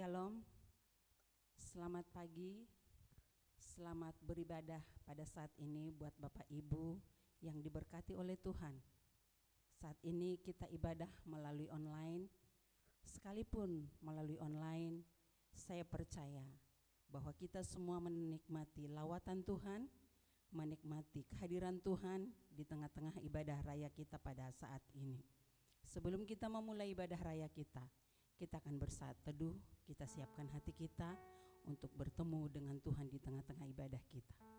Shalom, selamat pagi, selamat beribadah pada saat ini buat Bapak Ibu yang diberkati oleh Tuhan. Saat ini kita ibadah melalui online, sekalipun melalui online, saya percaya bahwa kita semua menikmati lawatan Tuhan, menikmati kehadiran Tuhan di tengah-tengah ibadah raya kita pada saat ini. Sebelum kita memulai ibadah raya kita akan bersaat teduh, kita siapkan hati kita untuk bertemu dengan Tuhan di tengah-tengah ibadah kita.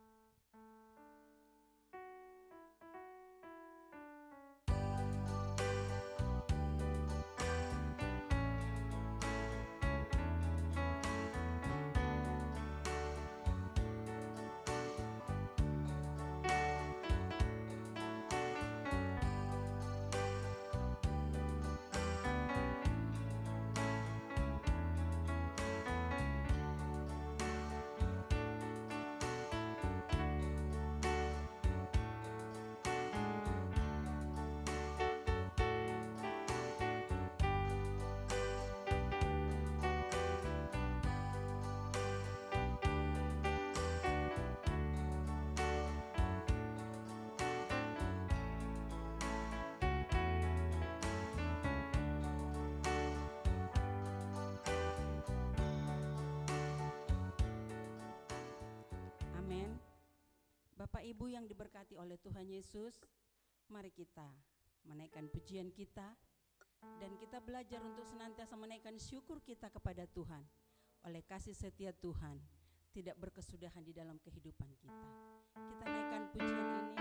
Bapak Ibu yang diberkati oleh Tuhan Yesus, mari kita menaikkan pujian kita dan kita belajar untuk senantiasa menaikkan syukur kita kepada Tuhan. Oleh kasih setia Tuhan tidak berkesudahan di dalam kehidupan kita. Kita naikkan pujian ini.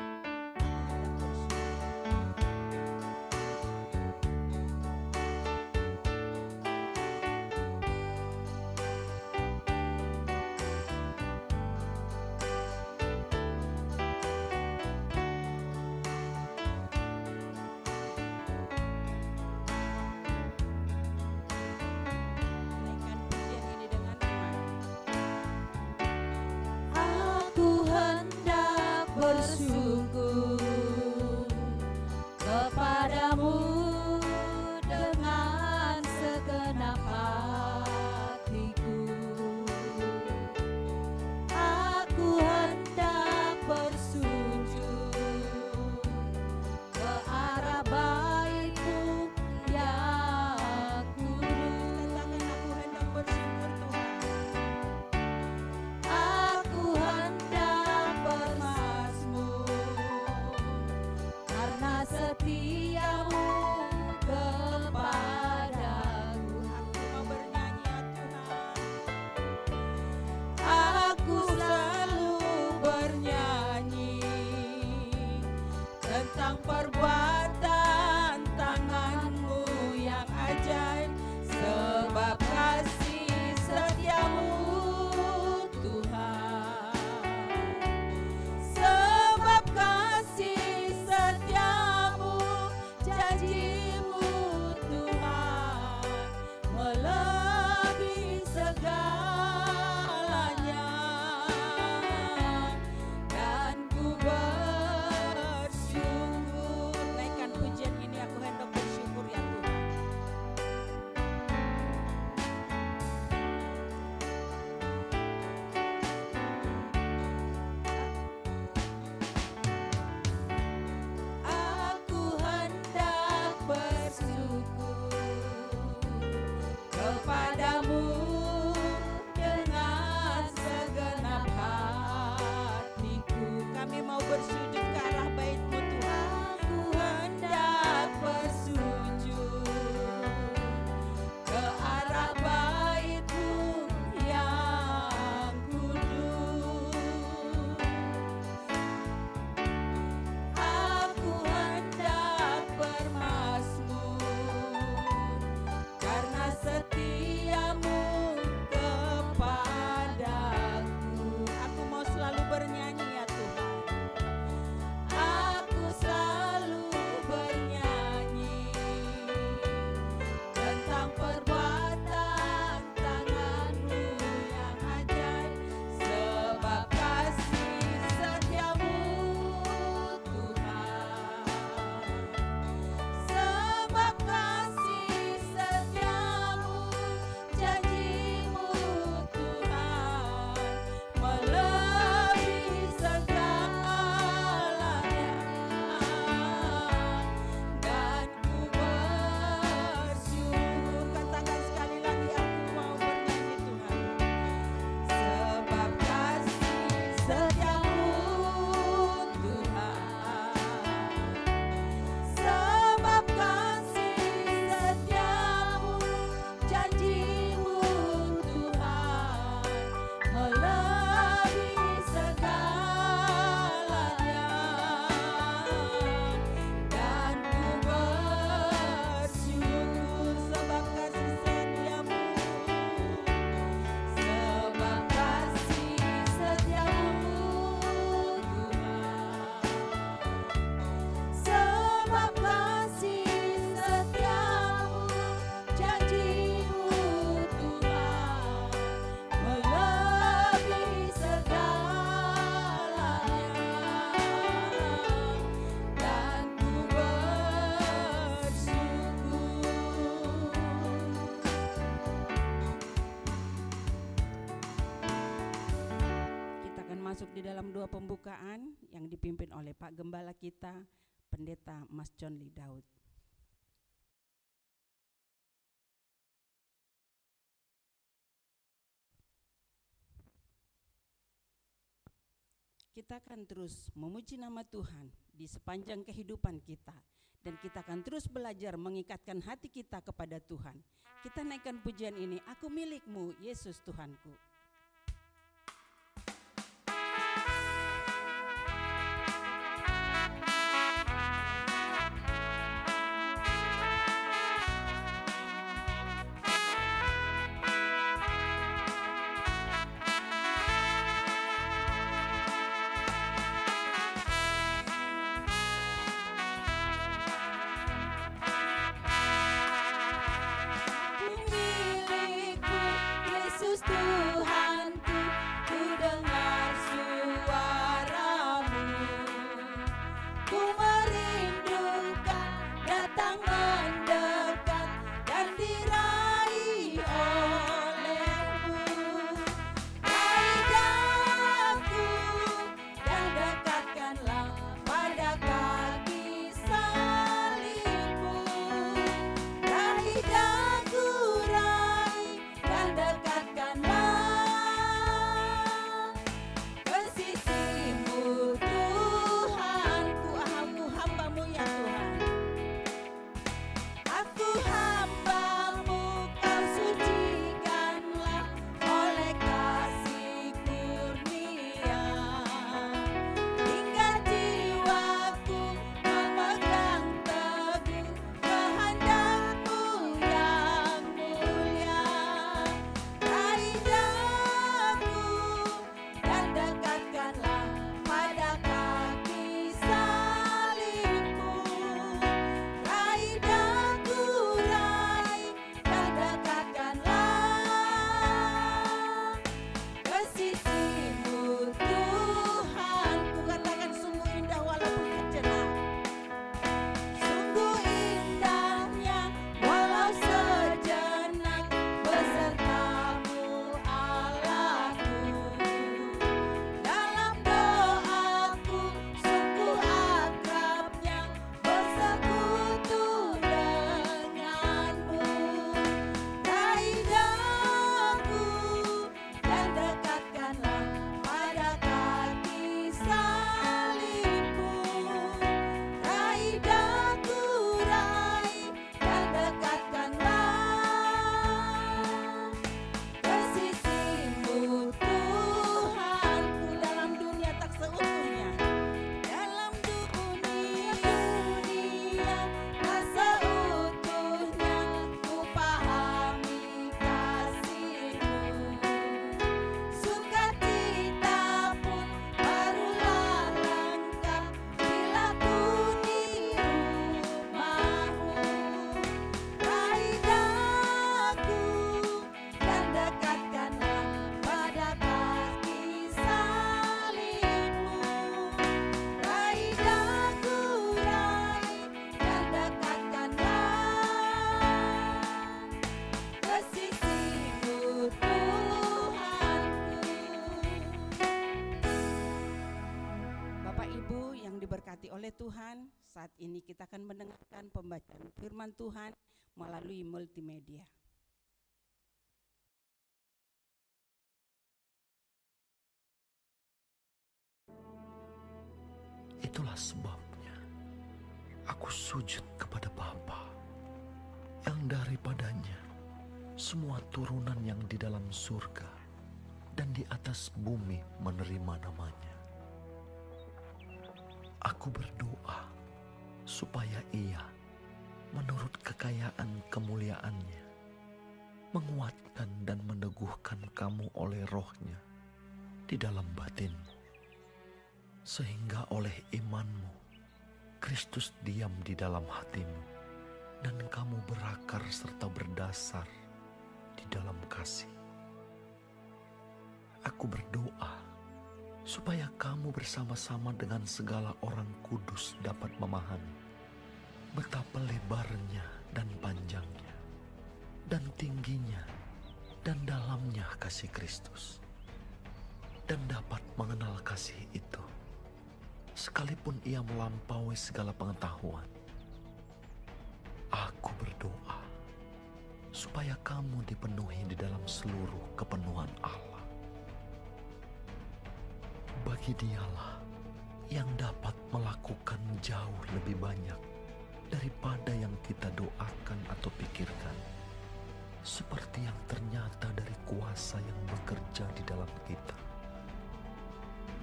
Bersyukur di dalam doa pembukaan yang dipimpin oleh Pak Gembala kita, Pendeta Mas John Lee Daud. Kita akan terus memuji nama Tuhan di sepanjang kehidupan kita, dan kita akan terus belajar mengikatkan hati kita kepada Tuhan. Kita naikkan pujian ini, aku milikmu Yesus Tuhanku. Oleh Tuhan, saat ini kita akan mendengarkan pembacaan firman Tuhan melalui multimedia. Itulah sebabnya aku sujud kepada Bapa, yang daripadanya semua turunan yang di dalam surga dan di atas bumi menerima namanya. Aku berdoa supaya Ia, menurut kekayaan kemuliaannya, menguatkan dan meneguhkan kamu oleh Roh-Nya di dalam batinmu, sehingga oleh imanmu Kristus diam di dalam hatimu, dan kamu berakar serta berdasar di dalam kasih. Aku berdoa supaya kamu bersama-sama dengan segala orang kudus dapat memahami betapa lebarnya dan panjangnya dan tingginya dan dalamnya kasih Kristus, dan dapat mengenal kasih itu, sekalipun ia melampaui segala pengetahuan. Aku berdoa supaya kamu dipenuhi di dalam seluruh kepenuhan Allah. Bagi Dialah yang dapat melakukan jauh lebih banyak daripada yang kita doakan atau pikirkan, seperti yang ternyata dari kuasa yang bekerja di dalam kita.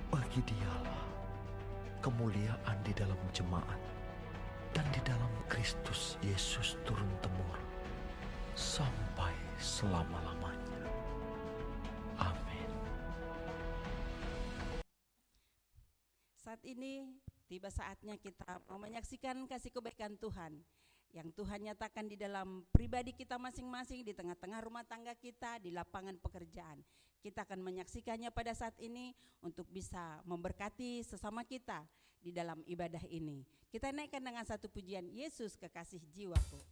Bagi Dialah kemuliaan di dalam jemaat dan di dalam Kristus Yesus turun-temurun sampai selama-lamanya. Amin. Saat ini tiba saatnya kita mau menyaksikan kasih kebaikan Tuhan yang Tuhan nyatakan di dalam pribadi kita masing-masing, di tengah-tengah rumah tangga kita, di lapangan pekerjaan. Kita akan menyaksikannya pada saat ini untuk bisa memberkati sesama kita di dalam ibadah ini. Kita naikkan dengan satu pujian, Yesus kekasih jiwaku.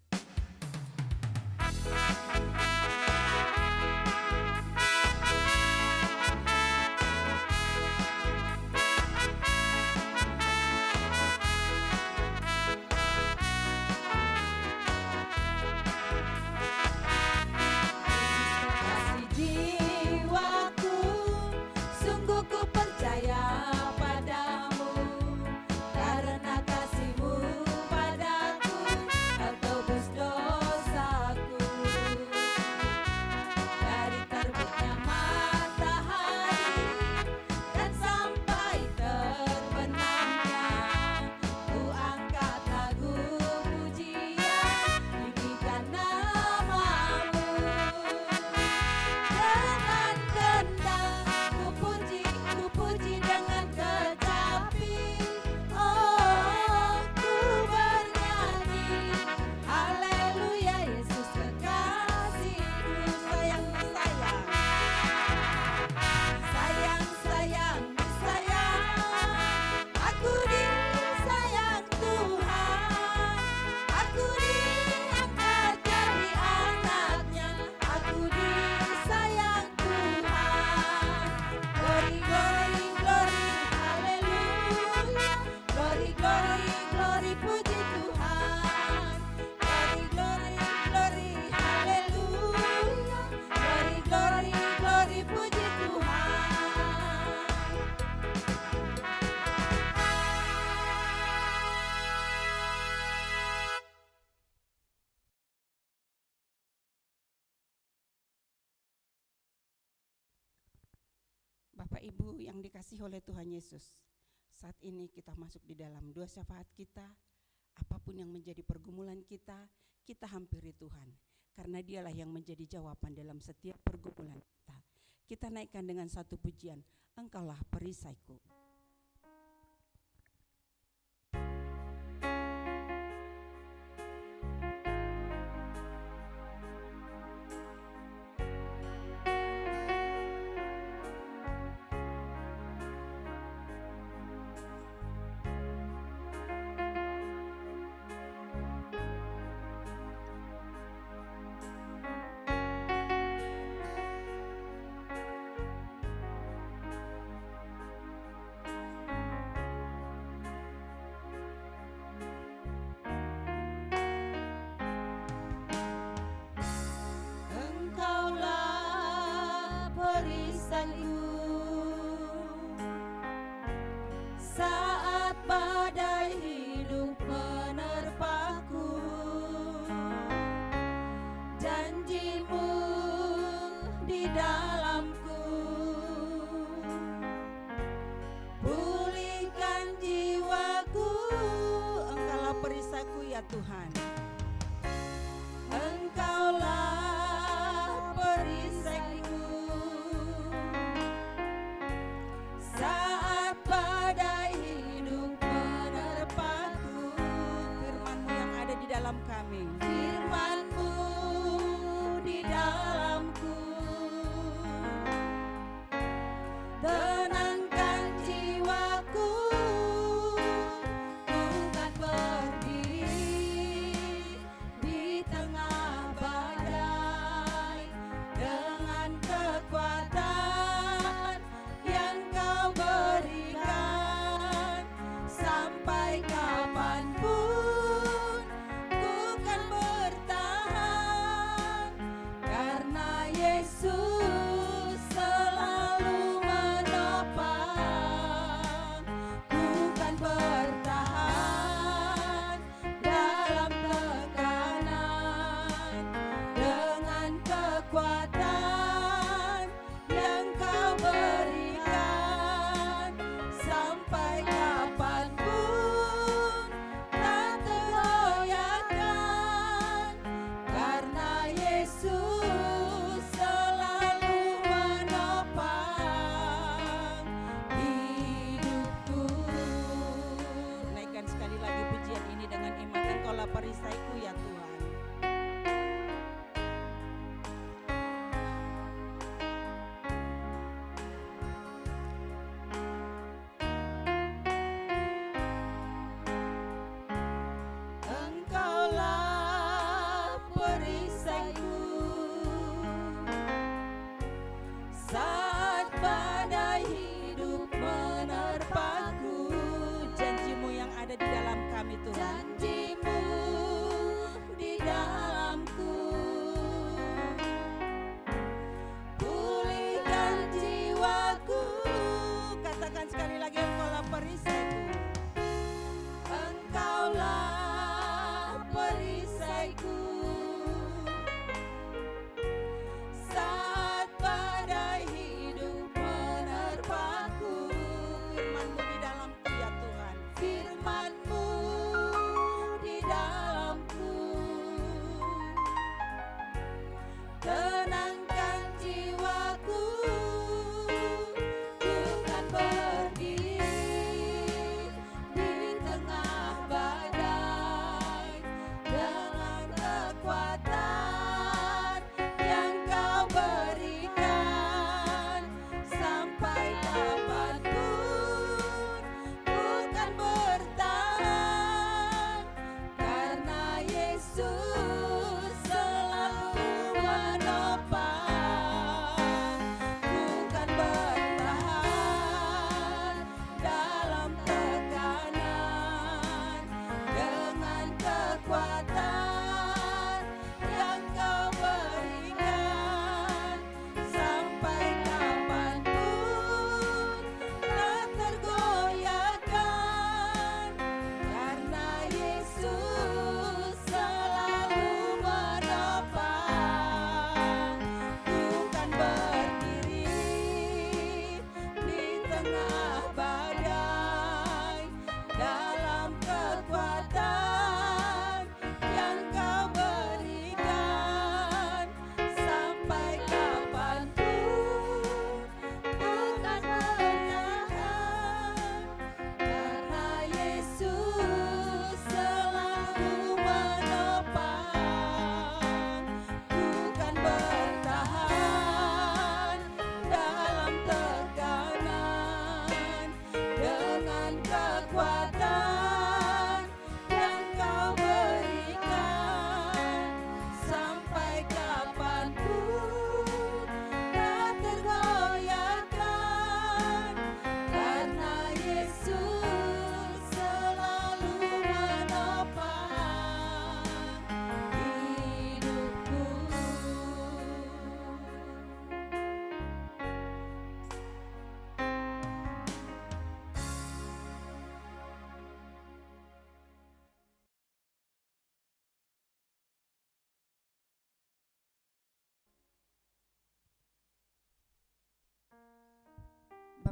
Bapak Ibu yang dikasihi oleh Tuhan Yesus, saat ini kita masuk di dalam doa syafaat kita. Apapun yang menjadi pergumulan kita, kita hampiri Tuhan, karena Dialah yang menjadi jawaban dalam setiap pergumulan kita. Kita naikkan dengan satu pujian, Engkaulah perisaiku. Saat badai hidup menerpaku, janji-Mu di dalamku, pulihkan jiwaku. Engkaulah perisaiku ya Tuhan. Engkaulah perisaiku. Saat badai hidup menerpaku, Firman-Mu yang ada di dalam kami, firman-Mu di dalamku, tenangkan jiwaku, ku tak berdiri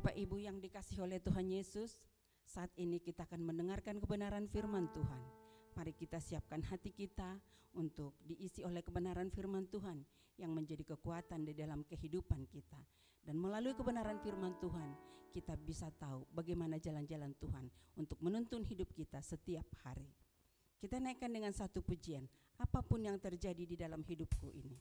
Bapak Ibu yang dikasihi oleh Tuhan Yesus, saat ini kita akan mendengarkan kebenaran firman Tuhan. Mari kita siapkan hati kita untuk diisi oleh kebenaran firman Tuhan yang menjadi kekuatan di dalam kehidupan kita. Dan melalui kebenaran firman Tuhan, kita bisa tahu bagaimana jalan-jalan Tuhan untuk menuntun hidup kita setiap hari. Kita naikkan dengan satu pujian, apapun yang terjadi di dalam hidupku ini.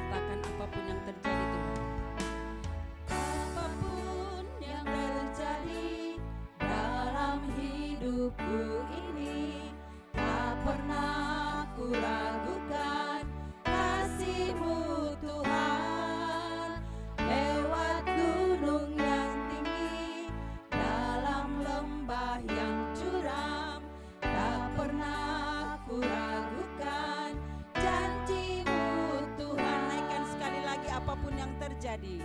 Katakan apapun yang terjadi Tuhan. Apapun yang terjadi dalam hidupku ini, tak pernah ku ragukan kasih-Mu Tuhan. Lewat gunung yang tinggi, dalam lembah yang curam, tak pernah ku ragukan janji-Mu Tuhan. Naikkan sekali lagi, apapun yang terjadi.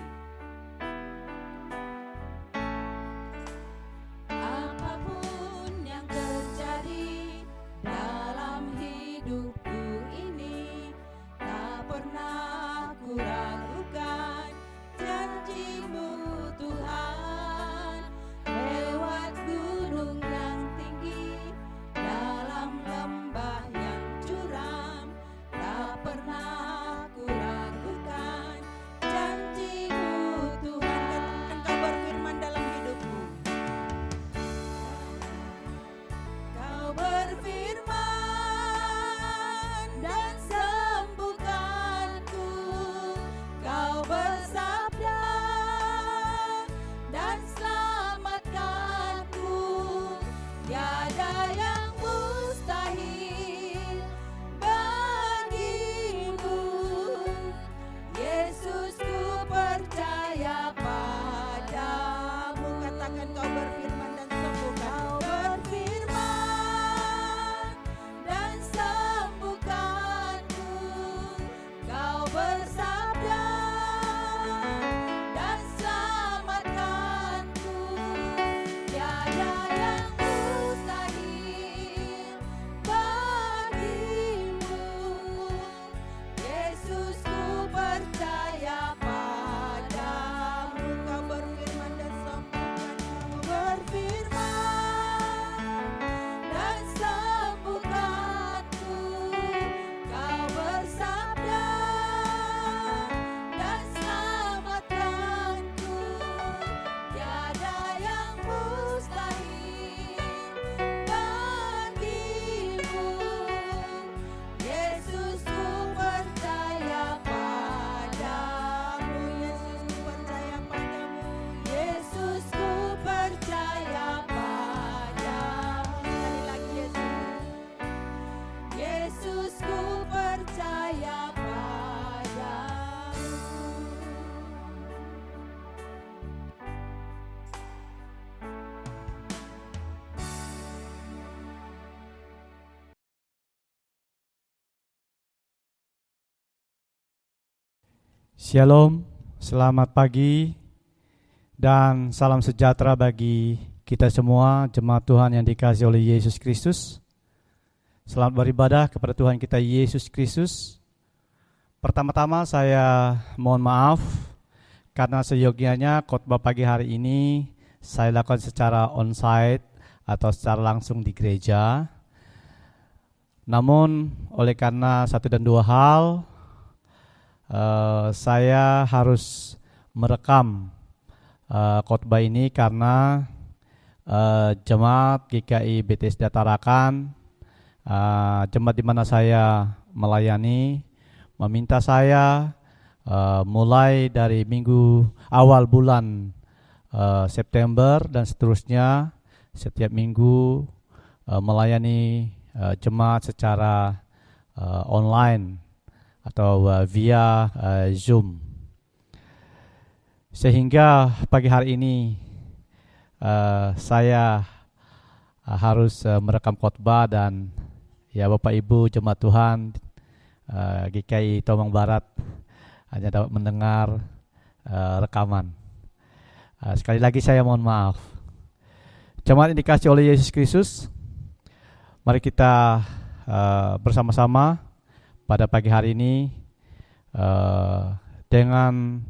Apapun yang terjadi dalam hidupku ini, tak pernah ku ragukan janji-Mu Tuhan. Lewat gunung yang tinggi, dalam lembah yang curam, tak pernah ku ragukan janji-Mu Tuhan. Katakan Kau berfirman dalam hidupku. Kau berfirman dan sembuhkanku, Kau bersabda dan selamatkanku. Tiada yang mustahil bagimu, Yesus, ku percaya padamu. Katakan Kau berfirman dan sembuhkan. Kau berfirman dan sembuhkanku, Kau bersabda dan selamatkanku. Tiada yang mustahil bagimu, Yesus, ku percaya padamu. Kau berfirman dan sembuhkan. Berfirman dan sembuhkanku, Kau bersabda dan selamatkanku. Tiada yang mustahil bagimu, Yesus, ku percaya padamu. Yesus, ku percaya padamu. Yesus, ku percaya padamu. Sekali lagi Yesus. Yesus, ku percaya padamu. Shalom, selamat pagi dan salam sejahtera bagi kita semua jemaat Tuhan yang dikasihi oleh Yesus Kristus. Selamat beribadah kepada Tuhan kita Yesus Kristus. Pertama-tama saya mohon maaf karena seyogianya khotbah pagi hari ini saya lakukan secara onsite atau secara langsung di gereja. Namun oleh karena satu dan dua hal, saya harus merekam khotbah ini karena jemaat GKI Bethesda Tarakan, jemaat di mana saya melayani, meminta saya mulai dari minggu awal bulan September dan seterusnya setiap minggu melayani jemaat secara online atau via Zoom. Sehingga pagi hari ini saya harus merekam khotbah dan Ya Bapak Ibu jemaat Tuhan, GKI Tomang Barat hanya dapat mendengar rekaman. Sekali lagi saya mohon maaf. Jemaat yang dikasihi oleh Yesus Kristus, mari kita bersama-sama pada pagi hari ini dengan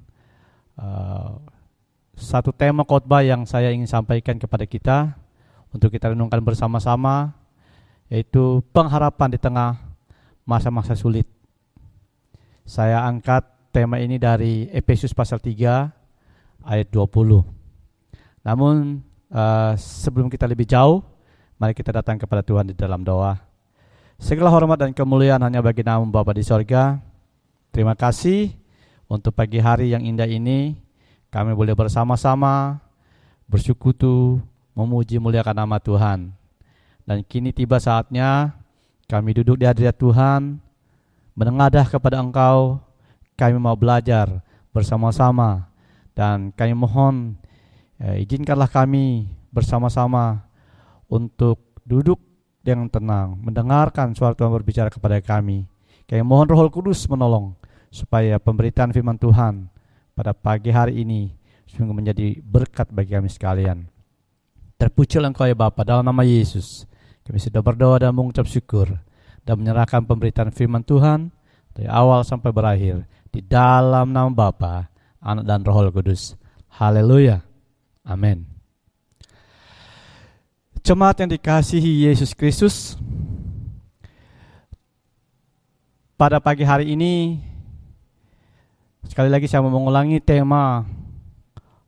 satu tema khotbah yang saya ingin sampaikan kepada kita untuk kita renungkan bersama-sama, yaitu pengharapan di tengah masa-masa sulit. Saya angkat tema ini dari Efesus pasal 3 ayat 20. Namun sebelum kita lebih jauh, mari kita datang kepada Tuhan di dalam doa. Segala hormat dan kemuliaan hanya bagi nama Bapa di sorga. Terima kasih untuk pagi hari yang indah ini. Kami boleh bersama-sama bersekutu, memuji muliakan nama Tuhan. Dan kini tiba saatnya kami duduk di hadirat Tuhan, menengadah kepada Engkau. Kami mau belajar bersama-sama, dan kami mohon izinkanlah kami bersama-sama untuk duduk dengan tenang, mendengarkan suara Tuhan berbicara kepada kami. Kami mohon Roh Kudus menolong supaya pemberitaan firman Tuhan pada pagi hari ini sungguh menjadi berkat bagi kami sekalian. Terpujilah Engkau ya Bapa, dalam nama Yesus kami sudah berdoa dan mengucap syukur dan menyerahkan pemberitaan firman Tuhan dari awal sampai berakhir di dalam nama Bapa, Anak dan Roh Kudus. Haleluya. Amin. Jemaat yang dikasihi Yesus Kristus, pada pagi hari ini sekali lagi saya mau mengulangi tema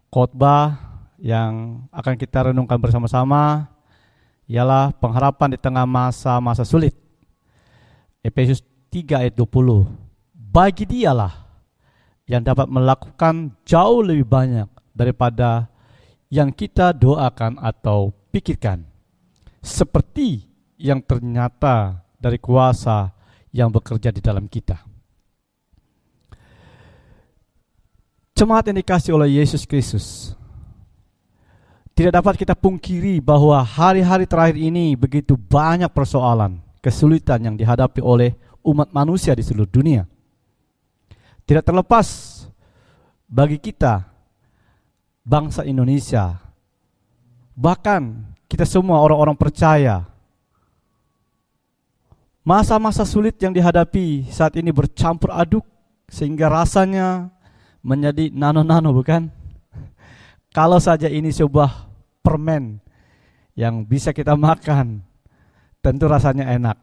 khotbah yang akan kita renungkan bersama-sama, ialah pengharapan di tengah masa-masa sulit. Efesus 3 ayat 20. Bagi Dialah yang dapat melakukan jauh lebih banyak daripada yang kita doakan atau pikirkan, seperti yang ternyata dari kuasa yang bekerja di dalam kita. Jemaat yang dikasihi oleh Yesus Kristus, tidak dapat kita pungkiri bahwa hari-hari terakhir ini begitu banyak persoalan, kesulitan yang dihadapi oleh umat manusia di seluruh dunia. Tidak terlepas bagi kita, bangsa Indonesia, bahkan kita semua orang-orang percaya, masa-masa sulit yang dihadapi saat ini bercampur aduk sehingga rasanya menjadi nano-nano, bukan? Kalau saja ini sebuah permen yang bisa kita makan, tentu rasanya enak,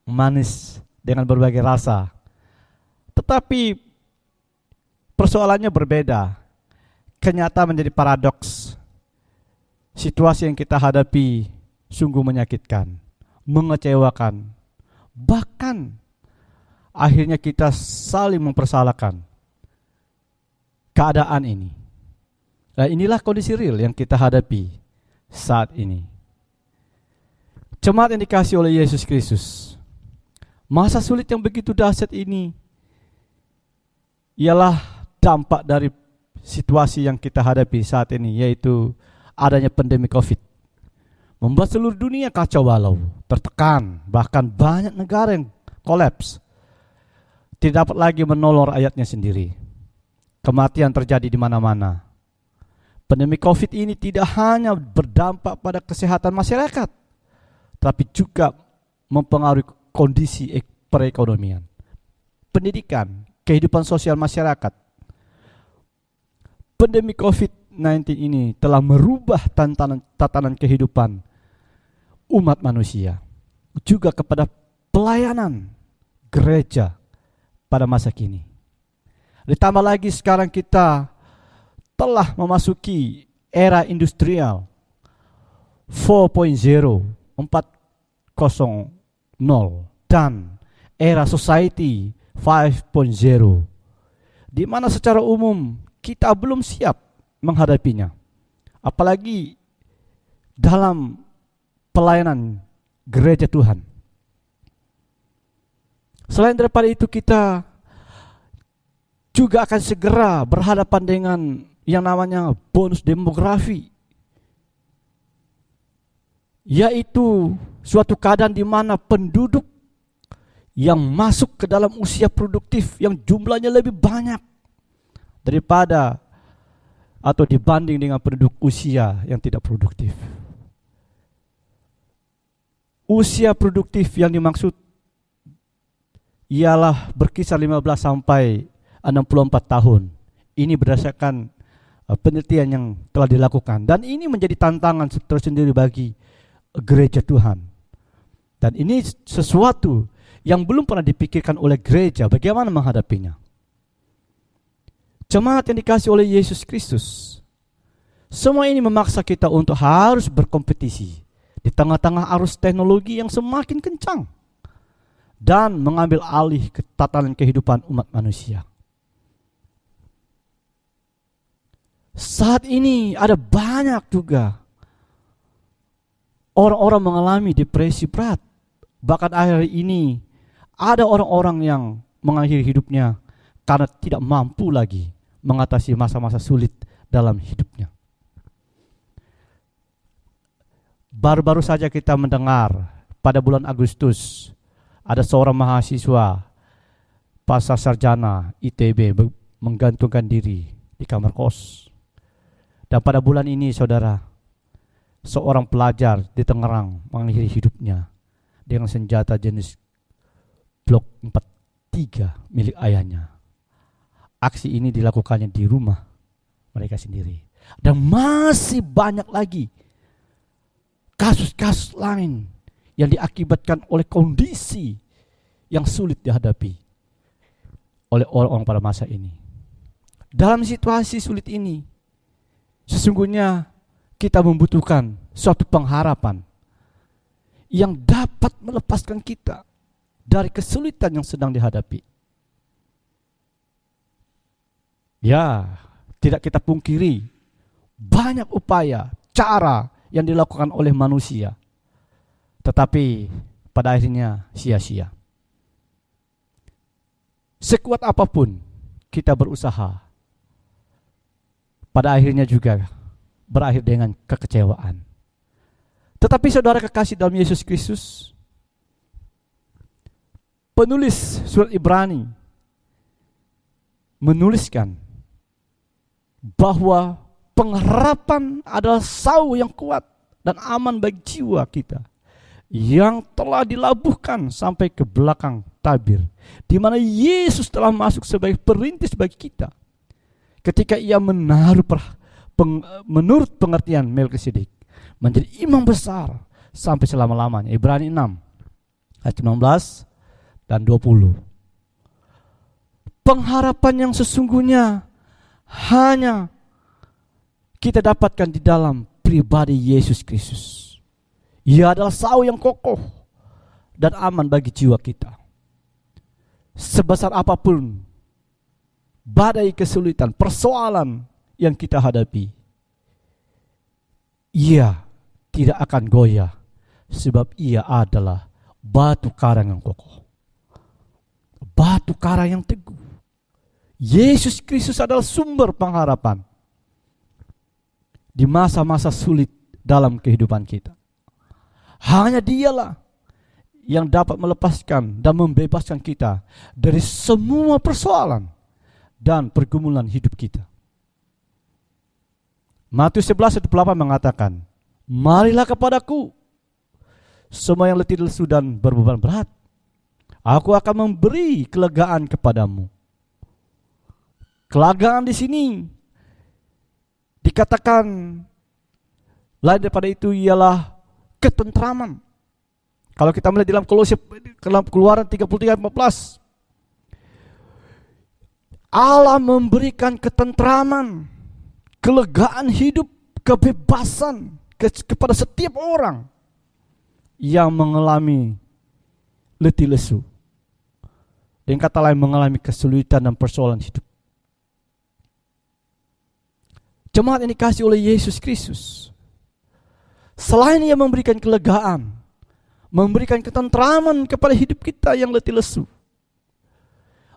manis dengan berbagai rasa. Tetapi persoalannya berbeda. Kenyataan menjadi paradoks. Situasi yang kita hadapi sungguh menyakitkan, mengecewakan. Bahkan akhirnya kita saling mempersalahkan keadaan ini. Nah, inilah kondisi real yang kita hadapi saat ini. Jemaat yang dikasihi oleh Yesus Kristus, masa sulit yang begitu dahsyat ini ialah dampak dari situasi yang kita hadapi saat ini, yaitu adanya pandemi COVID. Membuat seluruh dunia kacau balau, tertekan, bahkan banyak negara yang kolaps. Tidak dapat lagi menolong rakyatnya sendiri. Kematian terjadi di mana-mana. Pandemi COVID ini tidak hanya berdampak pada kesehatan masyarakat, tapi juga mempengaruhi kondisi perekonomian, pendidikan, kehidupan sosial masyarakat. Pandemi COVID-19 ini telah merubah tatanan kehidupan umat manusia, juga kepada pelayanan gereja pada masa kini. Ditambah lagi sekarang kita telah memasuki era industrial 4.0, 4.0, dan era society 5.0, di mana secara umum kita belum siap menghadapinya, apalagi dalam pelayanan gereja Tuhan. Selain daripada itu, kita juga akan segera berhadapan dengan yang namanya bonus demografi, yaitu suatu keadaan di mana penduduk yang masuk ke dalam usia produktif yang jumlahnya lebih banyak daripada atau dibanding dengan penduduk usia yang tidak produktif. Usia produktif yang dimaksud ialah berkisar 15 sampai 64 tahun. Ini berdasarkan penelitian yang telah dilakukan, dan ini menjadi tantangan tersendiri bagi gereja Tuhan. Dan ini sesuatu yang belum pernah dipikirkan oleh gereja, bagaimana menghadapinya. Jemaat yang dikasihi oleh Yesus Kristus, semua ini memaksa kita untuk harus berkompetisi di tengah-tengah arus teknologi yang semakin kencang dan mengambil alih tatanan kehidupan umat manusia. Saat ini ada banyak juga orang-orang mengalami depresi berat. Bahkan akhir ini ada orang-orang yang mengakhiri hidupnya karena tidak mampu lagi mengatasi masa-masa sulit dalam hidupnya. Baru-baru saja kita mendengar pada bulan Agustus ada seorang mahasiswa pasca sarjana ITB menggantungkan diri di kamar kos. Dan pada bulan ini, saudara, seorang pelajar di Tangerang mengakhiri hidupnya dengan senjata jenis Glock 43 milik ayahnya. Aksi ini dilakukannya di rumah mereka sendiri. Dan masih banyak lagi kasus-kasus lain yang diakibatkan oleh kondisi yang sulit dihadapi oleh orang-orang pada masa ini. Dalam situasi sulit ini, sesungguhnya kita membutuhkan suatu pengharapan yang dapat melepaskan kita dari kesulitan yang sedang dihadapi. Ya, tidak kita pungkiri, banyak upaya, cara yang dilakukan oleh manusia, tetapi pada akhirnya sia-sia. Sekuat apapun kita berusaha, pada akhirnya juga berakhir dengan kekecewaan. Tetapi saudara kekasih dalam Yesus Kristus, penulis surat Ibrani menuliskan bahwa pengharapan adalah sau yang kuat dan aman bagi jiwa kita yang telah dilabuhkan sampai ke belakang tabir, di mana Yesus telah masuk sebagai perintis bagi kita ketika ia menaruh menurut pengertian Melkisedek menjadi imam besar sampai selama-lamanya. Ibrani 6 ayat 19 dan 20. Pengharapan yang sesungguhnya hanya kita dapatkan di dalam pribadi Yesus Kristus. Ia adalah sau yang kokoh dan aman bagi jiwa kita. Sebesar apapun badai kesulitan, persoalan yang kita hadapi, ia tidak akan goyah, sebab ia adalah batu karang yang kokoh, batu karang yang teguh. Yesus Kristus adalah sumber pengharapan di masa-masa sulit dalam kehidupan kita. Hanya Dialah yang dapat melepaskan dan membebaskan kita dari semua persoalan dan pergumulan hidup kita. Matius 11 ayat 8 mengatakan, "Marilah kepadaku semua yang letih lesu dan berbeban berat, aku akan memberi kelegaan kepadamu." Kelegaan di sini dikatakan lain daripada itu ialah ketentraman. Kalau kita melihat dalam Keluaran 33 ayat 14, Allah memberikan ketentraman, kelegaan hidup, kebebasan kepada setiap orang yang mengalami letih lesu, dengan kata lain mengalami kesulitan dan persoalan hidup. Jemaat yang dikasihi oleh Yesus Kristus, selain Ia memberikan kelegaan, memberikan ketentraman kepada hidup kita yang letih lesu,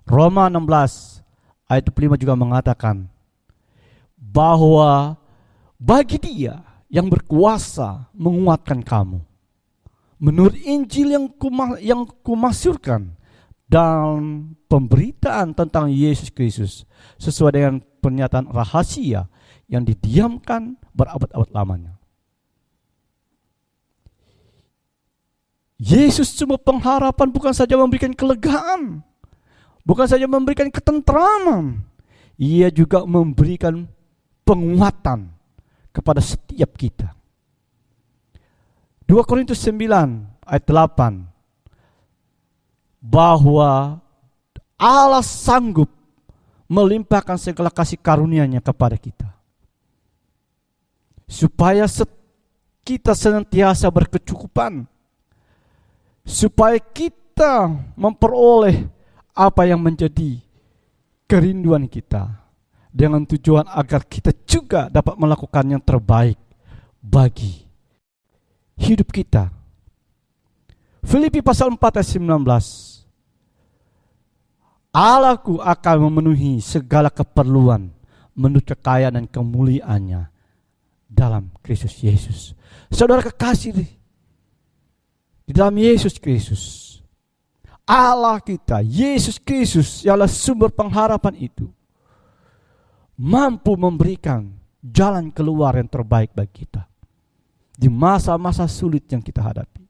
Roma 16 ayat 5 juga mengatakan bahwa bagi Dia yang berkuasa menguatkan kamu, menurut Injil yang kumasyurkan dan pemberitaan tentang Yesus Kristus sesuai dengan pernyataan rahasia yang didiamkan berabad-abad lamanya. Yesus cuma pengharapan, bukan saja memberikan kelegaan, bukan saja memberikan ketentraman, Ia juga memberikan penguatan kepada setiap kita. 2 Korintus 9 ayat 8, bahwa Allah sanggup melimpahkan segala kasih karunia-Nya kepada kita, supaya kita senantiasa berkecukupan, supaya kita memperoleh apa yang menjadi kerinduan kita, dengan tujuan agar kita juga dapat melakukan yang terbaik bagi hidup kita. Filipi pasal 4 ayat 19, Allahku akan memenuhi segala keperluan menurut kekayaan dan kemuliaan-Nya dalam Kristus Yesus. Saudara kekasih, di dalam Yesus Kristus, Allah kita, Yesus Kristus yang adalah sumber pengharapan itu, mampu memberikan jalan keluar yang terbaik bagi kita di masa-masa sulit yang kita hadapi.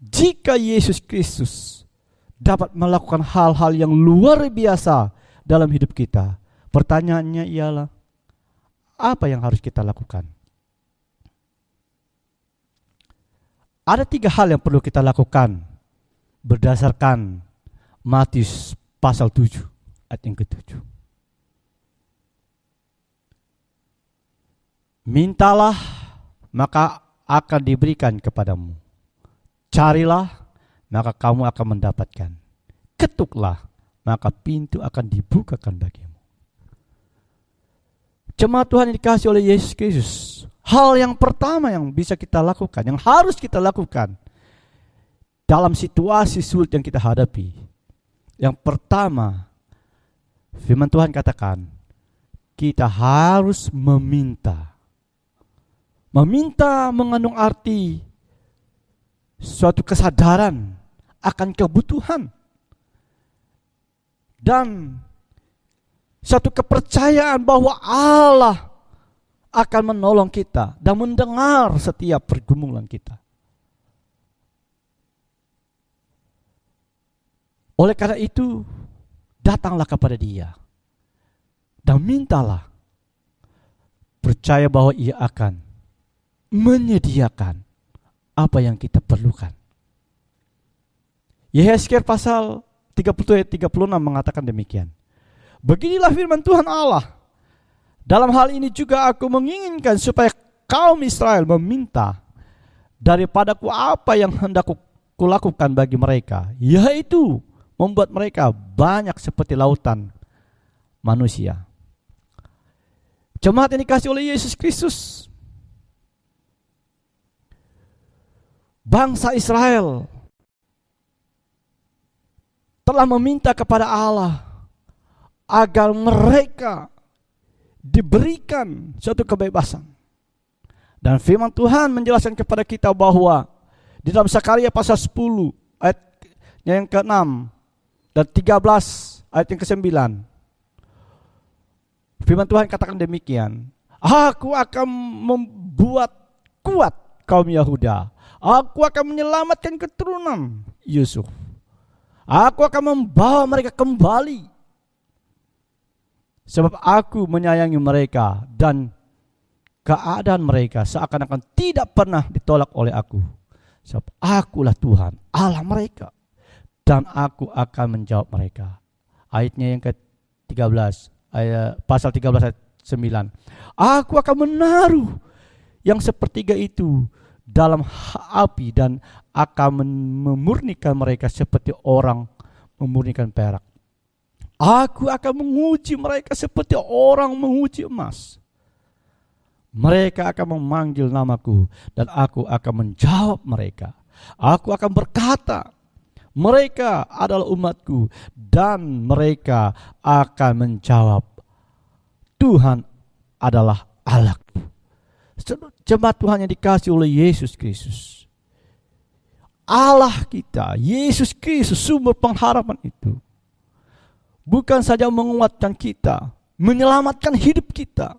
Jika Yesus Kristus dapat melakukan hal-hal yang luar biasa dalam hidup kita, pertanyaannya ialah, apa yang harus kita lakukan? Ada 3 hal yang perlu kita lakukan berdasarkan Matius pasal 7 ayat yang ke-7. Mintalah, maka akan diberikan kepadamu. Carilah, maka kamu akan mendapatkan. Ketuklah, maka pintu akan dibukakan bagimu. Jemaat Tuhan yang dikasihi oleh Yesus Kristus, hal yang pertama yang bisa kita lakukan, yang harus kita lakukan dalam situasi sulit yang kita hadapi, yang pertama, firman Tuhan katakan, kita harus meminta. Meminta mengandung arti suatu kesadaran akan kebutuhan dan satu kepercayaan bahwa Allah akan menolong kita dan mendengar setiap pergumulan kita. Oleh karena itu, datanglah kepada Dia dan mintalah, percaya bahwa Ia akan menyediakan apa yang kita perlukan. Yehezkiel pasal 30 ayat 36 mengatakan demikian. Beginilah firman Tuhan Allah, dalam hal ini juga aku menginginkan supaya kaum Israel meminta daripadaku apa yang hendak kulakukan bagi mereka, yaitu membuat mereka banyak seperti lautan manusia. Jemaat yang dikasihi oleh Yesus Kristus, bangsa Israel telah meminta kepada Allah agar mereka diberikan suatu kebebasan. Dan firman Tuhan menjelaskan kepada kita bahwa di dalam Zakaria pasal 10 ayat yang ke-6 dan 13 ayat yang ke-9, firman Tuhan katakan demikian, aku akan membuat kuat kaum Yahuda, aku akan menyelamatkan keturunan Yusuf, aku akan membawa mereka kembali, sebab aku menyayangi mereka dan keadaan mereka seakan-akan tidak pernah ditolak oleh aku. Sebab akulah Tuhan Allah mereka dan aku akan menjawab mereka. Ayatnya yang ke-13, pasal 13 ayat 9. Aku akan menaruh yang sepertiga itu dalam api dan akan memurnikan mereka seperti orang memurnikan perak. Aku akan menguji mereka seperti orang menguji emas. Mereka akan memanggil namaku dan aku akan menjawab mereka. Aku akan berkata, mereka adalah umatku, dan mereka akan menjawab, Tuhan adalah Allahku. Jemaat Tuhan yang dikasihi oleh Yesus Kristus, Allah kita, Yesus Kristus, sumber pengharapan itu, bukan saja menguatkan kita, menyelamatkan hidup kita,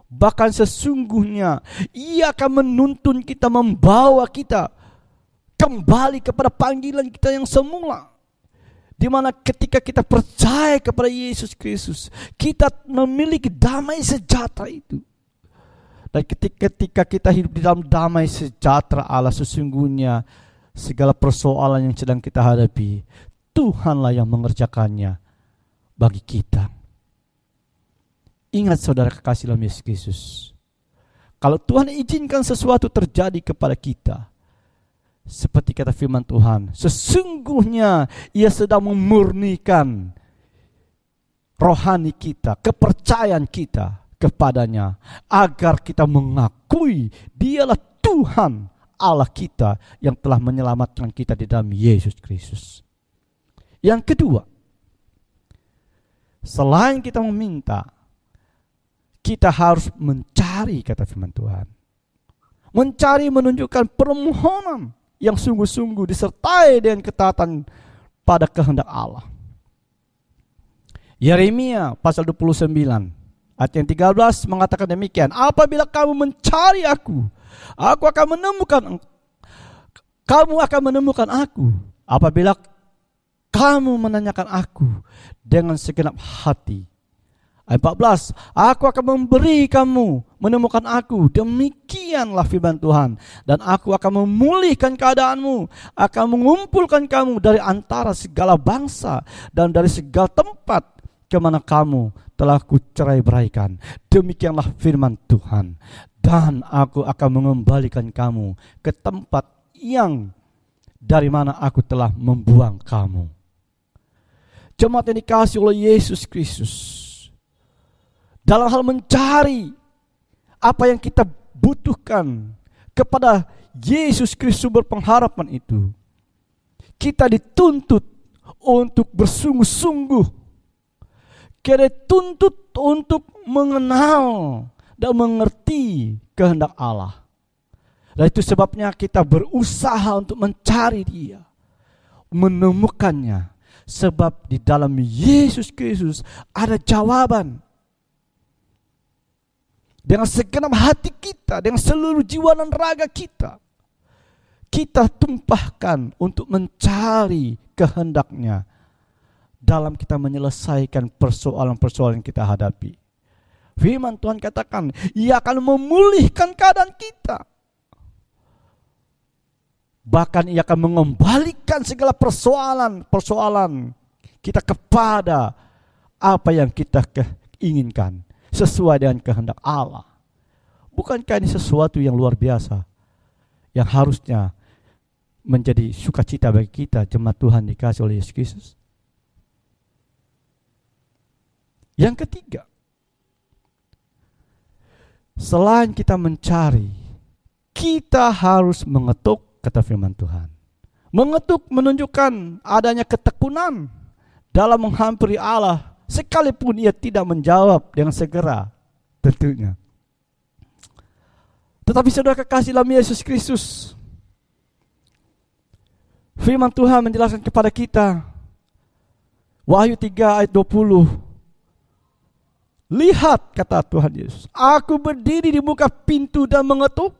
bahkan sesungguhnya Ia akan menuntun kita, membawa kita kembali kepada panggilan kita yang semula. Di mana ketika kita percaya kepada Yesus Kristus, kita memiliki damai sejahtera itu. Dan ketika kita hidup di dalam damai sejahtera Allah, sesungguhnya segala persoalan yang sedang kita hadapi, Tuhanlah yang mengerjakannya bagi kita. Ingat saudara kekasih dalam Yesus Kristus, kalau Tuhan izinkan sesuatu terjadi kepada kita, seperti kata firman Tuhan, sesungguhnya Ia sedang memurnikan rohani kita, kepercayaan kita kepadanya, agar kita mengakui Dialah Tuhan Allah kita yang telah menyelamatkan kita di dalam Yesus Kristus. Yang kedua, selain kita meminta, kita harus mencari, kata firman Tuhan. Mencari menunjukkan permohonan yang sungguh-sungguh disertai dengan ketaatan pada kehendak Allah. Yeremia pasal 29 ayat yang 13 mengatakan demikian, apabila kamu mencari aku akan menemukan, kamu akan menemukan aku apabila kamu menanyakan aku dengan segenap hati. Ayat 14, aku akan memberi kamu menemukan aku, demikianlah firman Tuhan, dan aku akan memulihkan keadaanmu, akan mengumpulkan kamu dari antara segala bangsa dan dari segala tempat kemana kamu telah kucerai-beraikan. Demikianlah firman Tuhan, dan aku akan mengembalikan kamu ke tempat yang dari mana aku telah membuang kamu. Jemaat yang dikasihi oleh Yesus Kristus, dalam hal mencari apa yang kita butuhkan kepada Yesus Kristus sumber pengharapan itu, kita dituntut untuk bersungguh-sungguh, kita dituntut untuk mengenal dan mengerti kehendak Allah. Dan itu sebabnya kita berusaha untuk mencari Dia, menemukannya, sebab di dalam Yesus Kristus ada jawaban. Dengan segenap hati kita, dengan seluruh jiwa dan raga kita, kita tumpahkan untuk mencari kehendak-Nya dalam kita menyelesaikan persoalan-persoalan yang kita hadapi. Firman Tuhan katakan, Ia akan memulihkan keadaan kita. Bahkan Ia akan mengembalikan segala persoalan kita kepada apa yang kita inginkan, sesuai dengan kehendak Allah. Bukankah ini sesuatu yang luar biasa, yang harusnya menjadi sukacita bagi kita, jemaat Tuhan dikasihi oleh Yesus Kristus? Yang ketiga, selain kita mencari, kita harus mengetuk, kata firman Tuhan. Mengetuk menunjukkan adanya ketekunan dalam menghampiri Allah, sekalipun Ia tidak menjawab dengan segera, tentunya. Tetapi saudara kekasih dalam Yesus Kristus, firman Tuhan menjelaskan kepada kita, Wahyu 3 ayat 20, lihat, kata Tuhan Yesus, aku berdiri di muka pintu dan mengetuk.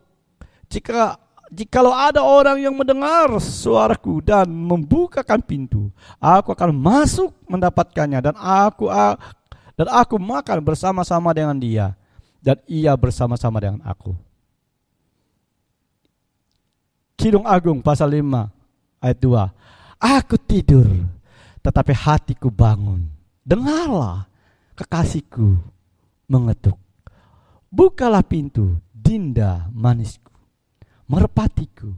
Jikalau ada orang yang mendengar suaraku dan membukakan pintu, aku akan masuk mendapatkannya, dan aku makan bersama-sama dengan dia, dan ia bersama-sama dengan aku. Kidung Agung pasal 5 ayat 2, aku tidur tetapi hatiku bangun, dengarlah kekasihku mengetuk, bukalah pintu, dinda manisku, merpatiku,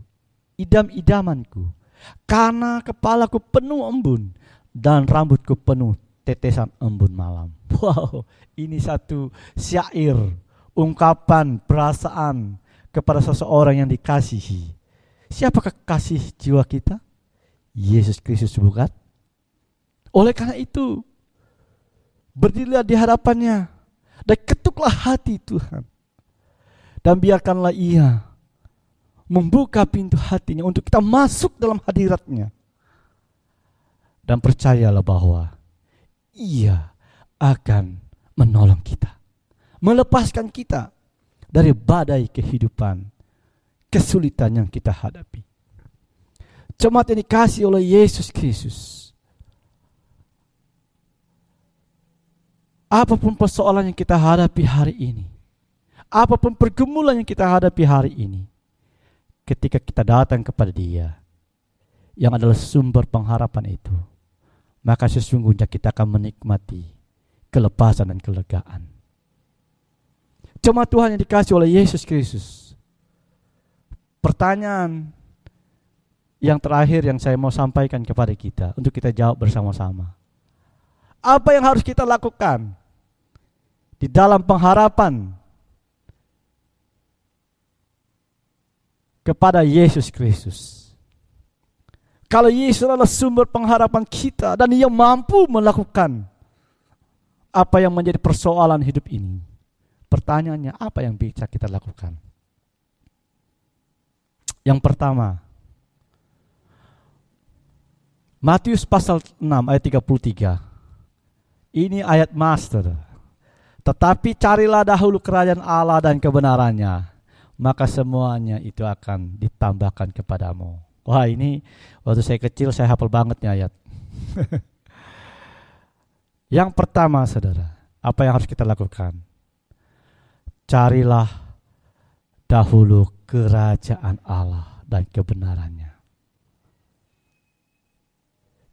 idam-idamanku, karena kepalaku penuh embun dan rambutku penuh tetesan embun malam. Wow, ini satu syair, ungkapan perasaan kepada seseorang yang dikasihi. Siapakah kekasih jiwa kita? Yesus Kristus, bukan? Oleh karena itu, berdirilah di hadapannya dan ketuklah hati Tuhan, dan biarkanlah Ia membuka pintu hatinya untuk kita masuk dalam hadiratnya. Dan percayalah bahwa Ia akan menolong kita, melepaskan kita dari badai kehidupan, kesulitan yang kita hadapi. Jemaat yang dikasihi oleh Yesus Kristus, apapun persoalan yang kita hadapi hari ini, apapun pergumulan yang kita hadapi hari ini, ketika kita datang kepada Dia yang adalah sumber pengharapan itu, maka sesungguhnya kita akan menikmati kelepasan dan kelegaan. Jemaat Tuhan yang dikasihi oleh Yesus Kristus, pertanyaan yang terakhir yang saya mau sampaikan kepada kita untuk kita jawab bersama-sama. Apa yang harus kita lakukan di dalam pengharapan kepada Yesus Kristus? Kalau Yesus adalah sumber pengharapan kita dan Ia mampu melakukan apa yang menjadi persoalan hidup ini, pertanyaannya apa yang bisa kita lakukan? Yang pertama, Matius pasal 6 ayat 33. Ini ayat master. Tetapi carilah dahulu kerajaan Allah dan kebenarannya, maka semuanya itu akan ditambahkan kepadamu. Wah, ini waktu saya kecil saya hafal banget nih ayat. Yang pertama, saudara, apa yang harus kita lakukan? Carilah dahulu kerajaan Allah dan kebenarannya.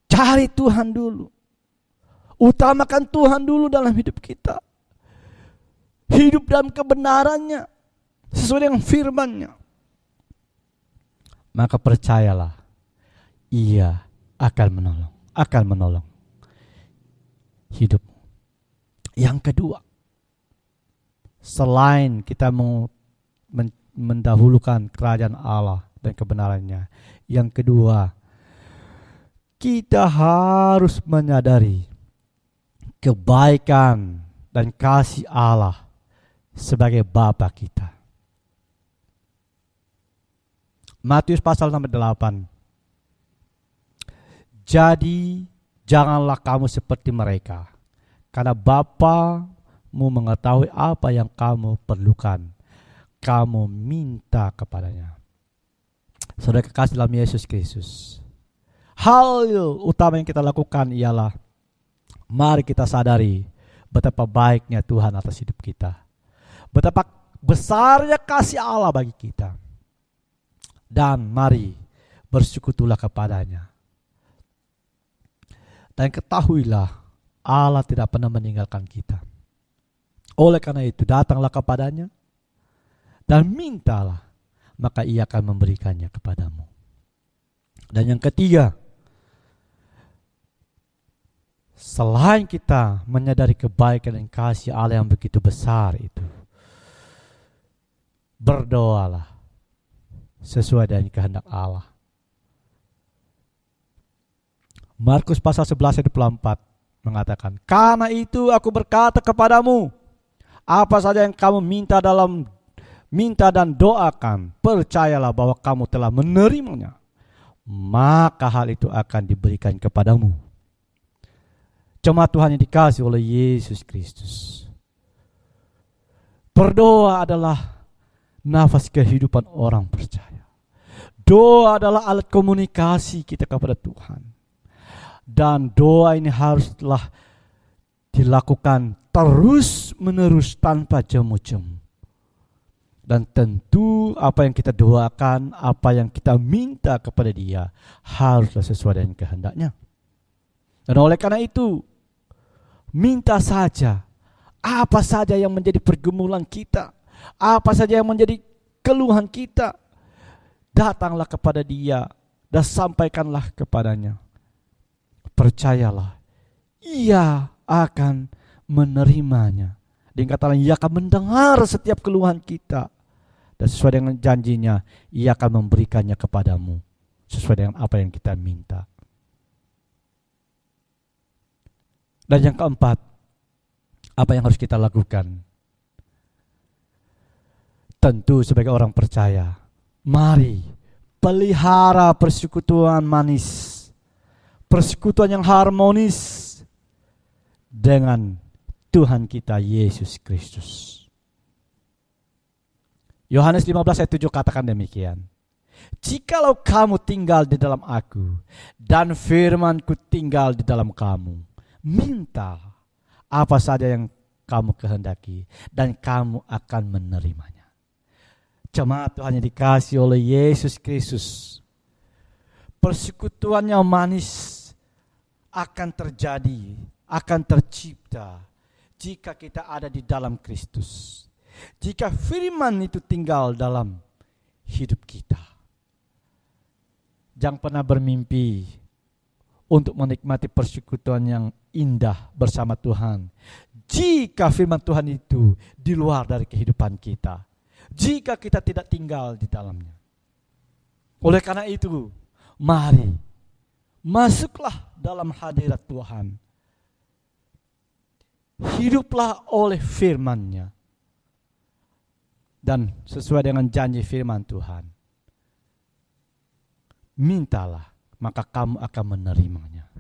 Cari Tuhan dulu. Utamakan Tuhan dulu dalam hidup kita. Hidup dalam kebenarannya, sesuai dengan firman-Nya. Maka percayalah, Ia akan menolong hidup. Yang kedua, selain kita mendahulukan kerajaan Allah dan kebenarannya, yang kedua, kita harus menyadari kebaikan dan kasih Allah sebagai Bapa kita. Matius pasal 68. Jadi janganlah kamu seperti mereka, karena Bapamu mengetahui apa yang kamu perlukan. Kamu minta kepadanya. Saudara kekasih dalam Yesus Kristus, hal utama yang kita lakukan ialah mari kita sadari betapa baiknya Tuhan atas hidup kita, betapa besarnya kasih Allah bagi kita, dan mari bersekutulah kepadanya. Dan ketahuilah Allah tidak pernah meninggalkan kita. Oleh karena itu datanglah kepadanya dan mintalah, maka Ia akan memberikannya kepadamu. Dan yang ketiga, selain kita menyadari kebaikan dan kasih Allah yang begitu besar itu, berdoalah sesuai dengan kehendak Allah. Markus pasal 11 ayat 24 mengatakan, karena itu aku berkata kepadamu, apa saja yang kamu minta dan doakan, percayalah bahwa kamu telah menerimanya, maka hal itu akan diberikan kepadamu. Jemaat Tuhan yang dikasihi oleh Yesus Kristus, berdoa adalah nafas kehidupan orang percaya. Doa adalah alat komunikasi kita kepada Tuhan. Dan doa ini haruslah dilakukan terus menerus tanpa jemu-jemu. Dan tentu apa yang kita doakan, apa yang kita minta kepada Dia haruslah sesuai dengan kehendaknya. Dan oleh karena itu, minta saja apa saja yang menjadi pergumulan kita, apa saja yang menjadi keluhan kita, datanglah kepada Dia dan sampaikanlah kepadanya. Percayalah, Ia akan menerimanya. Dikatakan Ia akan mendengar setiap keluhan kita, dan sesuai dengan janjinya Ia akan memberikannya kepadamu sesuai dengan apa yang kita minta. Dan yang keempat, apa yang harus kita lakukan? Tentu sebagai orang percaya, Mari pelihara persekutuan manis, persekutuan yang harmonis dengan Tuhan kita Yesus Kristus. Yohanes 15 ayat 7 katakan demikian. Jikalau kamu tinggal di dalam aku dan firman-Ku tinggal di dalam kamu, minta apa saja yang kamu kehendaki dan kamu akan menerimanya. Jemaat Tuhan yang dikasihi oleh Yesus Kristus, persekutuan yang manis akan terjadi, akan tercipta jika kita ada di dalam Kristus. Jika firman itu tinggal dalam hidup kita. Jangan pernah bermimpi untuk menikmati persekutuan yang indah bersama Tuhan jika firman Tuhan itu di luar dari kehidupan kita, jika kita tidak tinggal di dalamnya. Oleh karena itu, mari masuklah dalam hadirat Tuhan. Hiduplah oleh firman-Nya. Dan sesuai dengan janji firman Tuhan, mintalah, maka kamu akan menerimanya.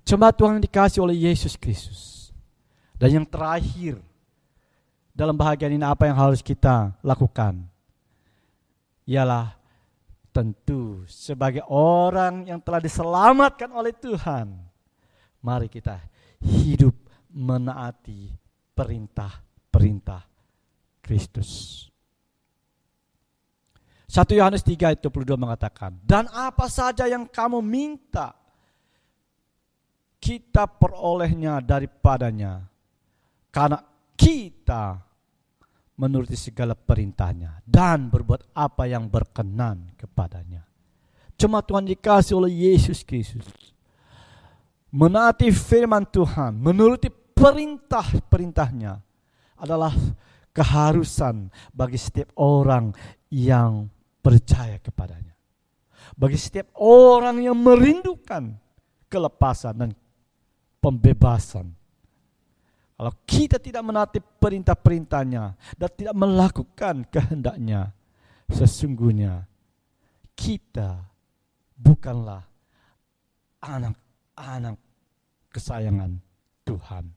Jemaat Tuhan yang dikasihi oleh Yesus Kristus. Dan yang terakhir, dalam bahagian ini apa yang harus kita lakukan? Ialah tentu sebagai orang yang telah diselamatkan oleh Tuhan, mari kita hidup menaati perintah-perintah Kristus. 1 Yohanes 3 ayat 22 mengatakan, dan apa saja yang kamu minta, kita perolehnya daripadanya, karena kita menuruti segala perintahnya dan berbuat apa yang berkenan kepadanya. Jemaat Tuhan dikasihi oleh Yesus Kristus, menaati firman Tuhan, menuruti perintah-perintahnya adalah keharusan bagi setiap orang yang percaya kepadanya. Bagi setiap orang yang merindukan kelepasan dan pembebasan. Kalau kita tidak menaati perintah-perintahnya dan tidak melakukan kehendaknya, sesungguhnya kita bukanlah anak-anak kesayangan Tuhan.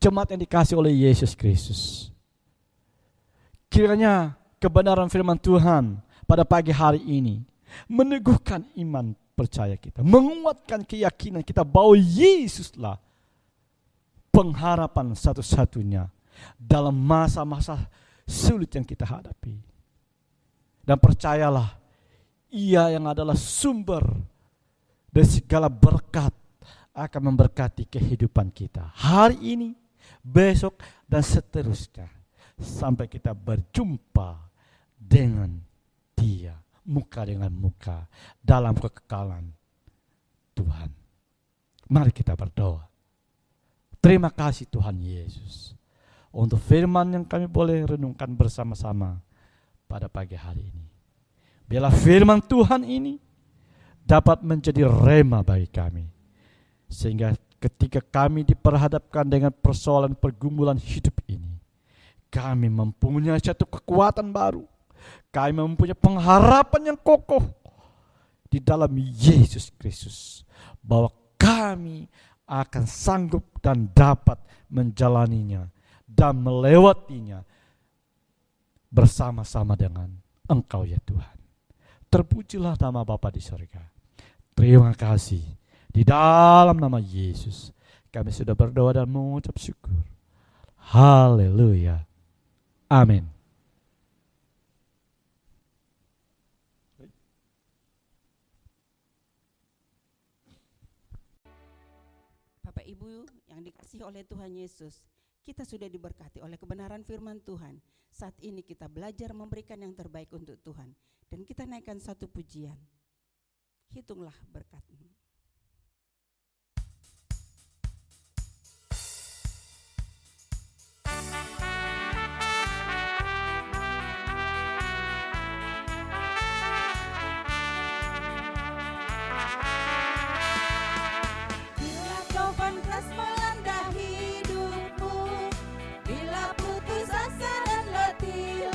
Jemaat yang dikasihi oleh Yesus Kristus, kiranya kebenaran firman Tuhan pada pagi hari ini meneguhkan iman percaya kita, menguatkan keyakinan kita bahwa Yesuslah pengharapan satu-satunya dalam masa-masa sulit yang kita hadapi. Dan percayalah, Ia yang adalah sumber dari segala berkat akan memberkati kehidupan kita hari ini, besok, dan seterusnya sampai kita berjumpa dengan Dia muka dengan muka dalam kekekalan Tuhan. Mari kita berdoa. Terima kasih Tuhan Yesus untuk firman yang kami boleh renungkan bersama-sama pada pagi hari ini. Biarlah firman Tuhan ini dapat menjadi rema bagi kami, sehingga ketika kami diperhadapkan dengan persoalan pergumulan hidup ini, kami mempunyai satu kekuatan baru. Kami mempunyai pengharapan yang kokoh di dalam Yesus Kristus, bahwa kami akan sanggup dan dapat menjalaninya dan melewatinya bersama-sama dengan Engkau ya Tuhan. Terpujilah nama Bapa di surga. Terima kasih. Di dalam nama Yesus kami sudah berdoa dan mengucap syukur. Haleluya. Amin. Bapak Ibu yang dikasihi oleh Tuhan Yesus, kita sudah diberkati oleh kebenaran firman Tuhan. Saat ini kita belajar memberikan yang terbaik untuk Tuhan. Dan kita naikkan satu pujian. Hitunglah berkat-Mu. Bila taufan keras melanda hidupmu, bila putus asa dan letih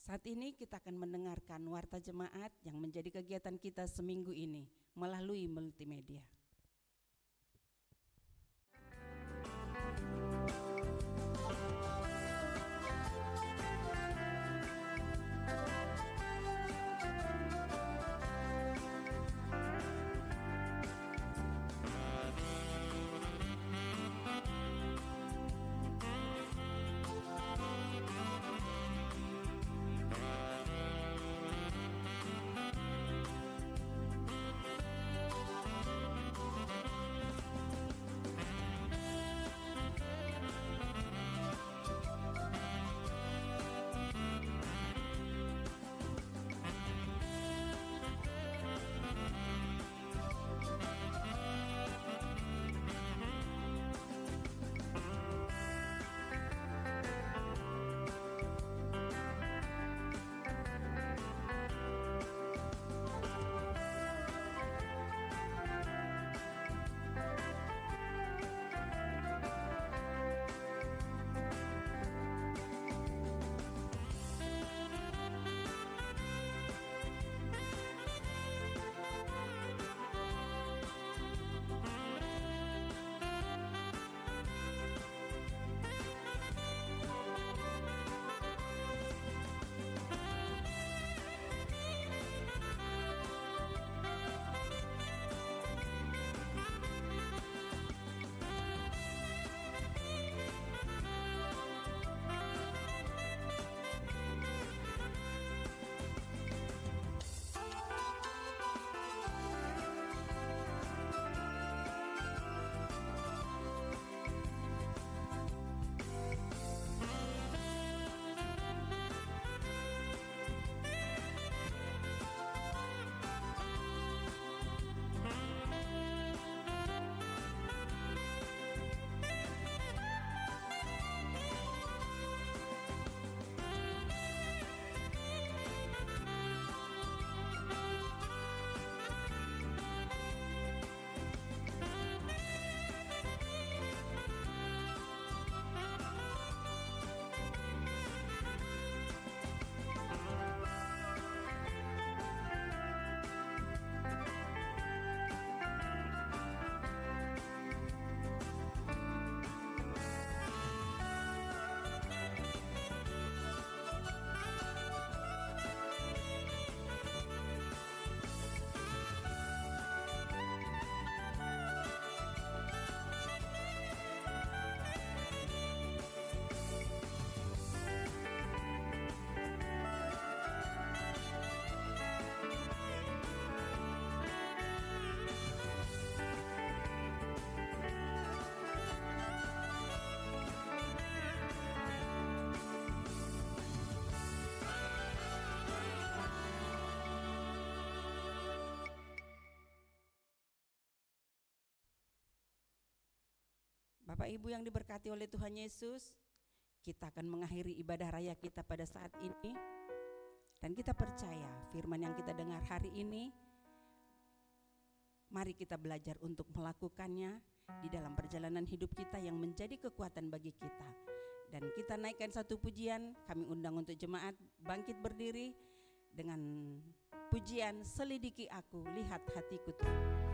Saat ini kita akan mendengarkan warta jemaat yang menjadi kegiatan kita seminggu ini melalui multimedia. Bapak Ibu yang diberkati oleh Tuhan Yesus, kita akan mengakhiri ibadah raya kita pada saat ini. Dan kita percaya firman yang kita dengar hari ini, mari kita belajar untuk melakukannya di dalam perjalanan hidup kita yang menjadi kekuatan bagi kita. Dan kita naikkan satu pujian, kami undang untuk jemaat bangkit berdiri dengan pujian Selidiki Aku, Lihat Hatiku Tuhan.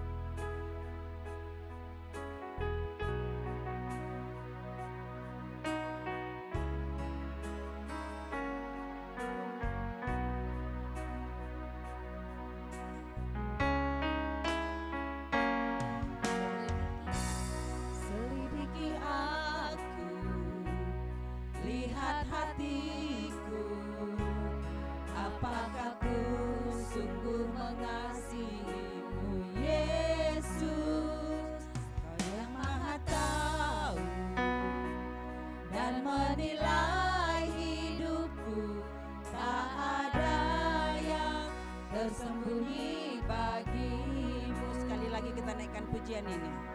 Tersembunyi bagimu. Sekali lagi kita naikkan pujian ini.